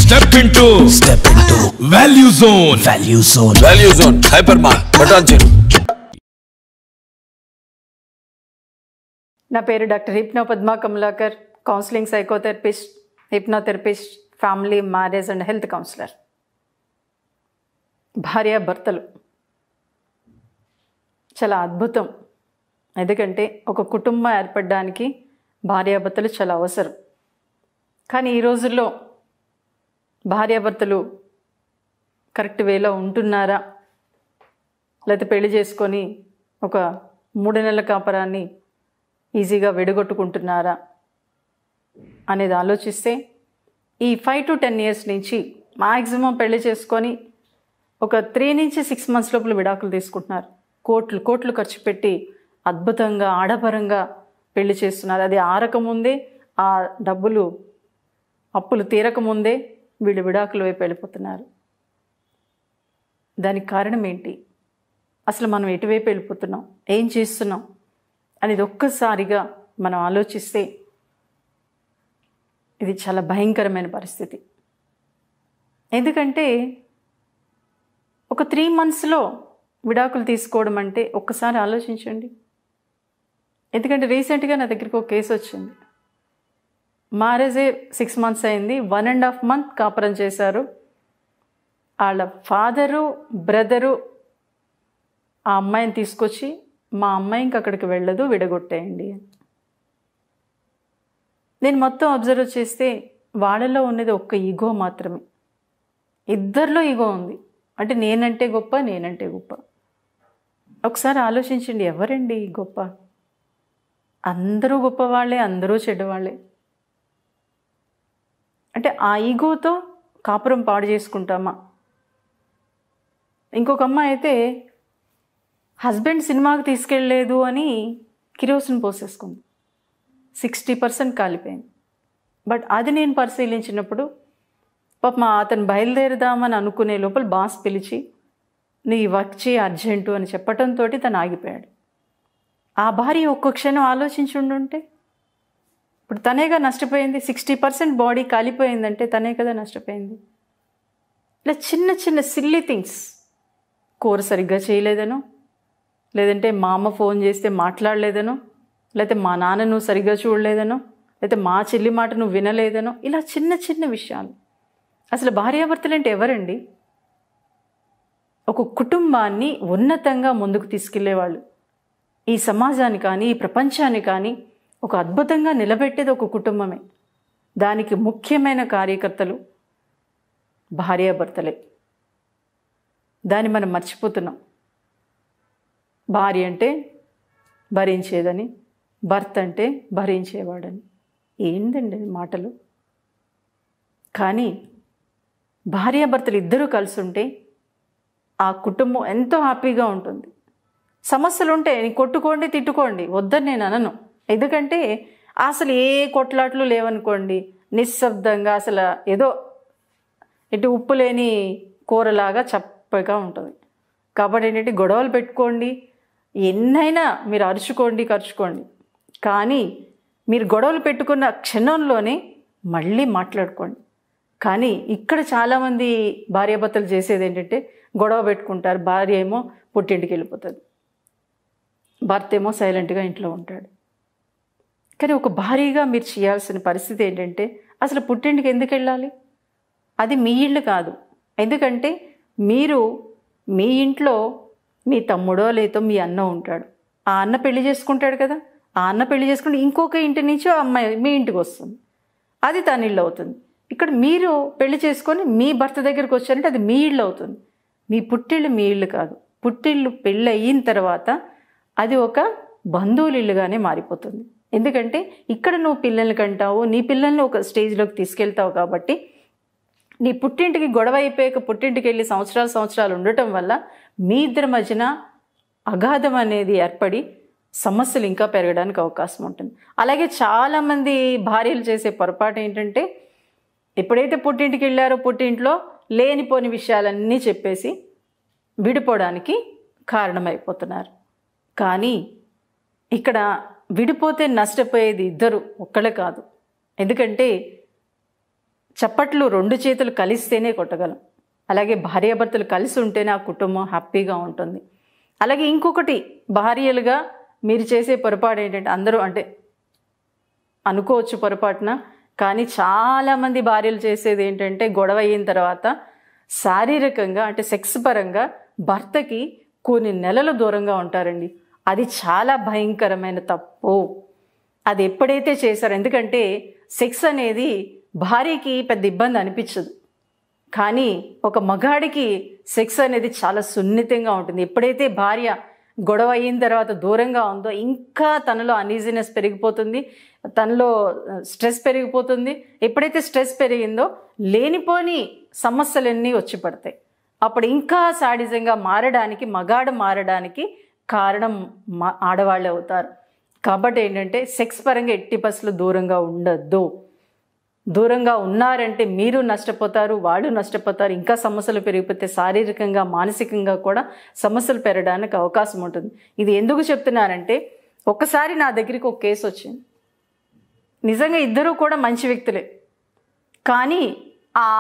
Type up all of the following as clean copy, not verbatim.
Step into Value Zone. Value Zone. Hypermart. Button. నా పేరు doctor hypno Padma Kamalakar, counselling psychotherapist, hypnotherapist, family, marriage and health councillor. భార్యాభర్తలు చాలా అద్భుతం. ఎందుకంటే ఒక కుటుంబం ఏర్పడడానికి భార్యాభర్తలు చాలా అవసరం. కానీ ఈ రోజుల్లో భార్యాభర్తలు కరెక్ట్ వేలో ఉంటున్నారా, లేకపోతే పెళ్లి చేసుకొని ఒక 3 నెలల కాపరాన్ని ఈజీగా విడగొట్టుకుంటున్నారా అనేది ఆలోచిస్తే ఈ 5 to 10 years నుంచి మ్యాక్సిమం పెళ్లి చేసుకొని ఒక 3 నుంచి 6 months లోపల విడాకులు తీసుకుంటున్నారు. కోట్లు ఖర్చు పెట్టి అద్భుతంగా ఆడపరంగా పెళ్లి చేస్తున్నారు. అది ఆరకముందే, ఆ డబ్బులు అప్పులు తీరకముందే వీళ్ళు విడాకుల వైపు వెళ్ళిపోతున్నారు. దానికి కారణం ఏంటి? అసలు మనం ఎటువైపు వెళ్ళిపోతున్నాం, ఏం చేస్తున్నాం అనేది ఒక్కసారిగా మనం ఆలోచిస్తే ఇది చాలా భయంకరమైన పరిస్థితి. ఎందుకంటే ఒక 3 monthsలో విడాకులు తీసుకోవడం అంటే ఒక్కసారి ఆలోచించండి. ఎందుకంటే రీసెంట్గా నా దగ్గరికి ఒక కేసు వచ్చింది. మ్యారేజే 6 months అయింది, 1.5 month కాపురం చేశారు. వాళ్ళ ఫాదరు, బ్రదరు ఆ అమ్మాయిని తీసుకొచ్చి, మా అమ్మాయి ఇంక అక్కడికి వెళ్ళదు, విడగొట్టేయండి అని. నేను మొత్తం అబ్జర్వ్ చేస్తే వాళ్ళలో ఉన్నది ఒక్క ఈగో మాత్రమే. ఇద్దరిలో ఈగో ఉంది. అంటే నేనంటే గొప్ప. ఒకసారి ఆలోచించండి, ఎవరండి గొప్ప? అందరూ గొప్పవాళ్ళే, అందరూ చెడ్డవాళ్ళే. అంటే ఆ ఈగోతో కాపురం పాడు చేసుకుంటామా? ఇంకొక అమ్మాయి అయితే హస్బెండ్ సినిమాకి తీసుకెళ్ళలేదు అని కిరోసిన్ పోసేసుకుంది. 60% కాలిపోయింది. బట్ అది నేను పరిశీలించినప్పుడు పాపం అతను బయలుదేరదామని అనుకునే లోపల బాస్ పిలిచి నీ వచ్చి అర్జెంటు అని చెప్పడంతో తను ఆగిపోయాడు. ఆ భార్య ఒక్క క్షణం ఆలోచించుండుంటే ఇప్పుడు తనేగా నష్టపోయింది. 60% బాడీ కాలిపోయిందంటే తనే కదా నష్టపోయింది. ఇలా చిన్న సిల్లీ థింగ్స్, కూర సరిగ్గా చేయలేదనో, లేదంటే మా అమ్మ ఫోన్ చేస్తే మాట్లాడలేదనో, లేకపోతే మా నాన్న నువ్వు సరిగ్గా చూడలేదనో, లేకపోతే మా చెల్లి మాట నువ్వు వినలేదనో, ఇలా చిన్న విషయాలు. అసలు భార్యాభర్తలు అంటే ఎవరండి? ఒక కుటుంబాన్ని ఉన్నతంగా ముందుకు తీసుకెళ్లేవాళ్ళు. ఈ సమాజాన్ని కానీ, ఈ ప్రపంచాన్ని కానీ ఒక అద్భుతంగా నిలబెట్టేది ఒక కుటుంబమే. దానికి ముఖ్యమైన కార్యకర్తలు భార్యాభర్తలే. దాన్ని మనం మర్చిపోతున్నాం. భార్య అంటే భరించేదని, భర్త అంటే భరించేవాడని. ఏందండి మాటలు? కానీ భార్యాభర్తలు ఇద్దరూ కలిసి ఉంటే ఆ కుటుంబం ఎంతో హ్యాపీగా ఉంటుంది. సమస్యలు ఉంటే కొట్టుకోండి, తిట్టుకోండి, వద్దని నేను అనను. ఎందుకంటే అసలు ఏ కొట్లాట్లు లేవనుకోండి, నిశ్శబ్దంగా అసలు ఏదో ఇటు ఉప్పు లేని కూరలాగా చప్పగా ఉంటుంది. కాబట్టి ఏంటంటే గొడవలు పెట్టుకోండి, ఎన్నైనా మీరు ఖర్చుకోండి. కానీ మీరు గొడవలు పెట్టుకున్న క్షణంలోనే మళ్ళీ మాట్లాడుకోండి. కానీ ఇక్కడ చాలామంది భార్యాభర్తలు చేసేది ఏంటంటే గొడవ పెట్టుకుంటారు. భార్య ఏమో పుట్టింటికి వెళ్ళిపోతుంది, భర్త ఏమో సైలెంట్గా ఇంట్లో ఉంటాడు. కానీ ఒక భార్యగా మీరు చేయాల్సిన పరిస్థితి ఏంటంటే అసలు పుట్టింటికి ఎందుకు వెళ్ళాలి? అది మీ ఇల్లు కాదు. ఎందుకంటే మీరు మీ ఇంట్లో మీ తమ్ముడో లేదో మీ అన్న ఉంటాడు. ఆ అన్న పెళ్లి చేసుకుంటాడు కదా, ఆ అన్న పెళ్లి చేసుకుంటే ఇంకొక ఇంటి నుంచి ఆ అమ్మాయి మీ ఇంటికి వస్తుంది, అది తన ఇల్లు అవుతుంది. ఇక్కడ మీరు పెళ్లి చేసుకొని మీ భర్త దగ్గరికి వచ్చారంటే అది మీ ఇల్లు అవుతుంది. మీ పుట్టిల్లు మీ ఇల్లు కాదు. పుట్టిల్లు పెళ్ళి అయిన తర్వాత అది ఒక బంధువుల ఇల్లుగానే మారిపోతుంది. ఎందుకంటే ఇక్కడ నువ్వు పిల్లల్ని కంటావు, నీ పిల్లల్ని ఒక స్టేజ్లోకి తీసుకెళ్తావు. కాబట్టి నీ పుట్టింటికి గొడవ అయిపోయాక పుట్టింటికి వెళ్ళి సంవత్సరాలు ఉండటం వల్ల మీ ఇద్దరి మధ్యన అగాధం అనేది ఏర్పడి సమస్యలు ఇంకా పెరగడానికి అవకాశం ఉంటుంది. అలాగే చాలామంది భార్యలు చేసే పొరపాటు ఏంటంటే ఎప్పుడైతే పుట్టింటికి వెళ్ళారో పుట్టింట్లో లేనిపోని విషయాలన్నీ చెప్పేసి విడిపోవడానికి కారణమైపోతున్నారు. కానీ ఇక్కడ విడిపోతే నష్టపోయేది ఇద్దరు, ఒక్కళ్ళే కాదు. ఎందుకంటే చప్పట్లు 2 చేతులు కలిస్తేనే కొట్టగలం. అలాగే భార్యాభర్తలు కలిసి ఉంటేనే ఆ కుటుంబం హ్యాపీగా ఉంటుంది. అలాగే ఇంకొకటి, భార్యలుగా మీరు చేసే పొరపాటు ఏంటంటే, అందరూ అంటే అనుకోవచ్చు పొరపాటున, కానీ చాలామంది భార్యలు చేసేది ఏంటంటే, గొడవ అయిన తర్వాత శారీరకంగా అంటే సెక్స్ పరంగా భర్తకి కొన్ని నెలలు దూరంగా ఉంటారండి. అది చాలా భయంకరమైన తప్పు. అది ఎప్పుడైతే చేశారో, ఎందుకంటే సెక్స్ అనేది భార్యకి పెద్ద ఇబ్బంది అనిపించదు, కానీ ఒక మగాడికి సెక్స్ అనేది చాలా సున్నితంగా ఉంటుంది. ఎప్పుడైతే భార్య గొడవ అయిన తర్వాత దూరంగా ఉందో, ఇంకా తనలో అనీజినెస్ పెరిగిపోతుంది, తనలో స్ట్రెస్ పెరిగిపోతుంది. ఎప్పుడైతే స్ట్రెస్ పెరిగిందో లేనిపోని సమస్యలన్నీ వచ్చి పడతాయి. అప్పుడు ఇంకా సాడిజంగా మారడానికి, మగాడు మారడానికి కారణం ఆడవాళ్ళే అవుతారు. కాబట్టి ఏంటంటే సెక్స్ పరంగా ఎట్టి పరిస్థితుల్లో దూరంగా ఉండద్దు. దూరంగా ఉన్నారంటే మీరు నష్టపోతారు, వాళ్ళు నష్టపోతారు. ఇంకా సమస్యలు పెరిగిపోతే శారీరకంగా మానసికంగా కూడా సమస్యలు పెరగడానికి అవకాశం ఉంటుంది. ఇది ఎందుకు చెప్తున్నానంటే, ఒకసారి నా దగ్గరికి ఒక కేసు వచ్చింది. నిజంగా ఇద్దరూ కూడా మంచి వ్యక్తులే, కానీ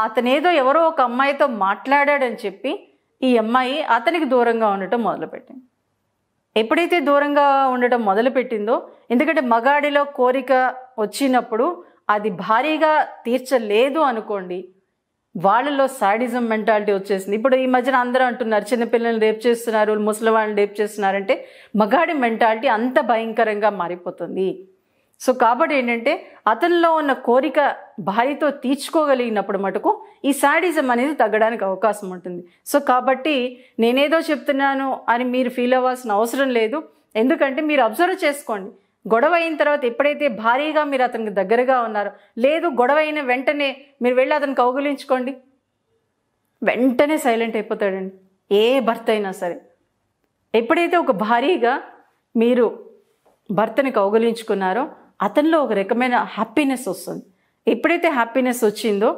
అతనేదో ఎవరో ఒక అమ్మాయితో మాట్లాడాడని చెప్పి ఈ అమ్మాయి అతనికి దూరంగా ఉండటం మొదలుపెట్టింది. ఎప్పుడైతే దూరంగా ఉండటం మొదలుపెట్టిందో, ఎందుకంటే మగాడిలో కోరిక వచ్చినప్పుడు అది భారీగా తీర్చలేదు అనుకోండి, వాళ్ళలో సాడిజం మెంటాలిటీ వచ్చేసింది. ఇప్పుడు ఈ మధ్యన అందరూ అంటున్నారు చిన్నపిల్లల్ని రేప్ చేస్తున్నారు, ముసలి వాళ్ళని రేప్ చేస్తున్నారంటే మగాడి మెంటాలిటీ అంత భయంకరంగా మారిపోతుంది. సో కాబట్టి ఏంటంటే అతనిలో ఉన్న కోరిక భార్యతో తీర్చుకోగలిగినప్పుడు మటుకు ఈ సాడిజం అనేది తగ్గడానికి అవకాశం ఉంటుంది. సో కాబట్టి నేనేదో చెప్తున్నాను అని మీరు ఫీల్ అవ్వాల్సిన అవసరం లేదు. ఎందుకంటే మీరు అబ్జర్వ్ చేసుకోండి, గొడవ అయిన తర్వాత ఎప్పుడైతే భారీగా మీరు అతనికి దగ్గరగా ఉన్నారో, లేదు గొడవ అయిన వెంటనే మీరు వెళ్ళి అతను కౌగులించుకోండి, వెంటనే సైలెంట్ అయిపోతాడండి ఏ భర్త అయినా సరే. ఎప్పుడైతే ఒక భారీగా మీరు భర్తని కౌగులించుకున్నారో అతనిలో ఒక రకమైన హ్యాపీనెస్ వస్తుంది. ఎప్పుడైతే హ్యాపీనెస్ వచ్చిందో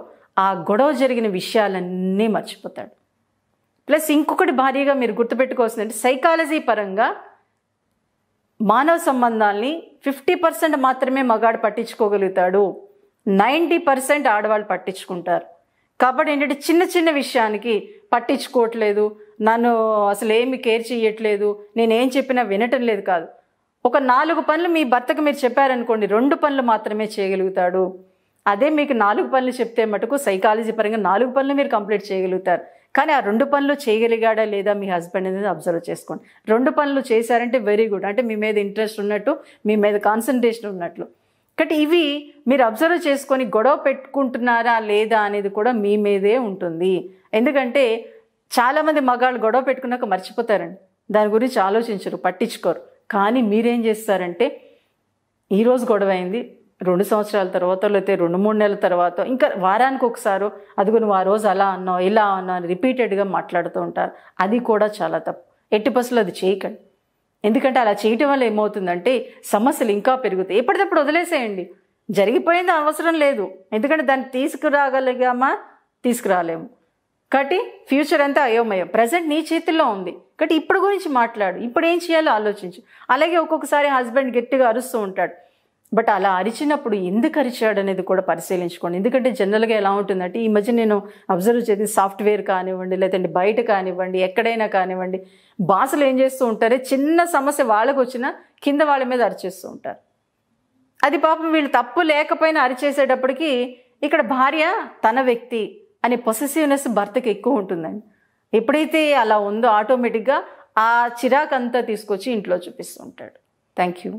ఆ గొడవ జరిగిన విషయాలన్నీ మర్చిపోతాడు. ప్లస్ ఇంకొకటి భారీగా మీరు గుర్తుపెట్టుకోవాల్సిందంటే, సైకాలజీ పరంగా మానవ సంబంధాల్ని 50% మాత్రమే మగాడు పట్టించుకోగలుగుతాడు, 90% ఆడవాళ్ళు పట్టించుకుంటారు. కాబట్టి ఏంటంటే చిన్న చిన్న విషయానికి పట్టించుకోవట్లేదు, నన్ను అసలు ఏమి కేర్ చేయట్లేదు, నేనేం చెప్పినా వినటం లేదు కాదు. ఒక 4 పనులు మీ భర్తకు మీరు చెప్పారనుకోండి, 2 పనులు మాత్రమే చేయగలుగుతాడు. అదే మీకు 4 పనులు చెప్తే మటుకు సైకాలజీ పరంగా 4 పనులు మీరు కంప్లీట్ చేయగలుగుతారు. కానీ ఆ 2 పనులు చేయగలిగాడా లేదా మీ హస్బెండ్ అనేది అబ్జర్వ్ చేసుకోండి. 2 పనులు చేశారంటే వెరీ గుడ్, అంటే మీ మీద ఇంట్రెస్ట్ ఉన్నట్టు, మీ మీద కాన్సన్ట్రేషన్ ఉన్నట్లు. కాబట్టి ఇవి మీరు అబ్జర్వ్ చేసుకొని గొడవ పెట్టుకుంటున్నారా లేదా అనేది కూడా మీ మీదే ఉంటుంది. ఎందుకంటే చాలామంది మగాళ్ళు గొడవ పెట్టుకున్నాక మర్చిపోతారండి, దాని గురించి ఆలోచించరు, పట్టించుకోరు. కానీ మీరేం చేస్తారంటే, ఈరోజు గొడవ అయింది, 2 సంవత్సరాల తర్వాత లేకపోతే 2-3 నెలల తర్వాత, ఇంకా వారానికి ఒకసారి అదిగో నువ్వు ఆ రోజు అలా అన్నావు ఇలా అన్నావు అని రిపీటెడ్గా మాట్లాడుతూ ఉంటారు. అది కూడా చాలా తప్పు. ఎట్టి పరిస్థితుల్లో అది చేయకండి. ఎందుకంటే అలా చేయటం వల్ల ఏమవుతుందంటే సమస్యలు ఇంకా పెరుగుతాయి. ఎప్పటికప్పుడు వదిలేసేయండి, జరిగిపోయింది అవసరం లేదు. ఎందుకంటే దాన్ని తీసుకురాగలిగామా, తీసుకురాలేము. కాబట్టి ఫ్యూచర్ అంతా అయోమయం. ప్రజెంట్ నీ చేతుల్లో ఉంది కాబట్టి ఇప్పుడు గురించి మాట్లాడు, ఇప్పుడు ఏం చేయాలో ఆలోచించు. అలాగే ఒక్కొక్కసారి హస్బెండ్ గట్టిగా అరుస్తూ ఉంటాడు, బట్ అలా అరిచినప్పుడు ఎందుకు అరిచాడు అనేది కూడా పరిశీలించుకోండి. ఎందుకంటే జనరల్గా ఎలా ఉంటుందంటే, ఈ మధ్య నేను అబ్జర్వ్ చేసి సాఫ్ట్వేర్ కానివ్వండి, లేదంటే బయట కానివ్వండి, ఎక్కడైనా కానివ్వండి, బాసులు ఏం చేస్తూ ఉంటారు, చిన్న సమస్య వాళ్ళకు వచ్చినా కింద వాళ్ళ మీద అరిచేస్తూ ఉంటారు. అది పాపం వీళ్ళు తప్పు లేకపోయినా అరిచేసేటప్పటికి ఇక్కడ భార్య తన వ్యక్తి అనే పొసెసివ్నెస్ భర్తకి ఎక్కువ ఉంటుందండి. ఎప్పుడైతే అలా ఉందో ఆటోమేటిక్గా ఆ చిరాకంతా తీసుకొచ్చి ఇంట్లో చూపిస్తూ ఉంటాడు. Thank you.